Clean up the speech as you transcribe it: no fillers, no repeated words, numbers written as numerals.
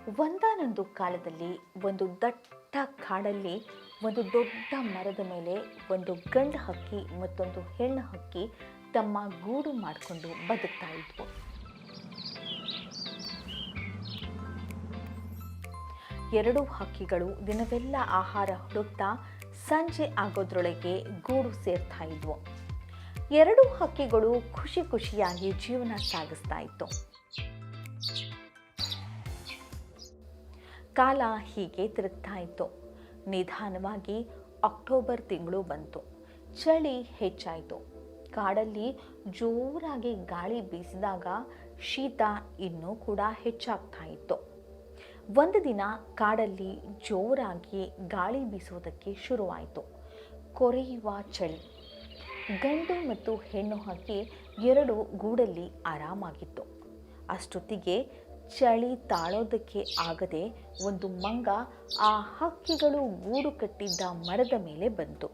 ಒಂದಾನೊಂದು ಕಾಲದಲ್ಲಿ ಒಂದು ದಟ್ಟ ಕಾಡಲ್ಲಿ ಒಂದು ದೊಡ್ಡ ಮರದ ಮೇಲೆ ಒಂದು ಗಂಡು ಹಕ್ಕಿ ಮತ್ತೊಂದು ಹೆಣ್ಣು ಹಕ್ಕಿ ತಮ್ಮ ಗೂಡು ಮಾಡಿಕೊಂಡು ಬದುಕ್ತಾ ಇದ್ವು. ಎರಡೂ ಹಕ್ಕಿಗಳು ದಿನವೆಲ್ಲ ಆಹಾರ ಹುಡುಕ್ತಾ ಸಂಜೆ ಆಗೋದ್ರೊಳಗೆ ಗೂಡು ಸೇರ್ತಾ ಇದ್ವು. ಎರಡೂ ಹಕ್ಕಿಗಳು ಖುಷಿ ಖುಷಿಯಾಗಿ ಜೀವನ ಸಾಗಿಸ್ತಾ ಇತ್ತು. ಕಾಲ ಹೀಗೆ ತಿರುಗ್ತಾ ಇತ್ತು. ನಿಧಾನವಾಗಿ ಅಕ್ಟೋಬರ್ ತಿಂಗಳು ಬಂತು. ಚಳಿ ಹೆಚ್ಚಾಯಿತು. ಕಾಡಲ್ಲಿ ಜೋರಾಗಿ ಗಾಳಿ ಬೀಸಿದಾಗ ಶೀತ ಇನ್ನೂ ಕೂಡ ಹೆಚ್ಚಾಗ್ತಾ ಇತ್ತು. ಒಂದು ದಿನ ಕಾಡಲ್ಲಿ ಜೋರಾಗಿ ಗಾಳಿ ಬೀಸುವುದಕ್ಕೆ ಶುರುವಾಯಿತು. ಕೊರೆಯುವ ಚಳಿ. ಗಂಡು ಮತ್ತು ಹೆಣ್ಣು ಹಕ್ಕಿ ಎರಡು ಗೂಡಲ್ಲಿ ಆರಾಮಾಗಿತ್ತು. ಅಷ್ಟೊತ್ತಿಗೆ ಚಳಿ ತಾಳೋದಕ್ಕೆ ಆಗದೆ ಒಂದು ಮಂಗ ಆ ಹಕ್ಕಿಗಳು ಗೂಡು ಕಟ್ಟಿದ್ದ ಮರದ ಮೇಲೆ ಬಂತು.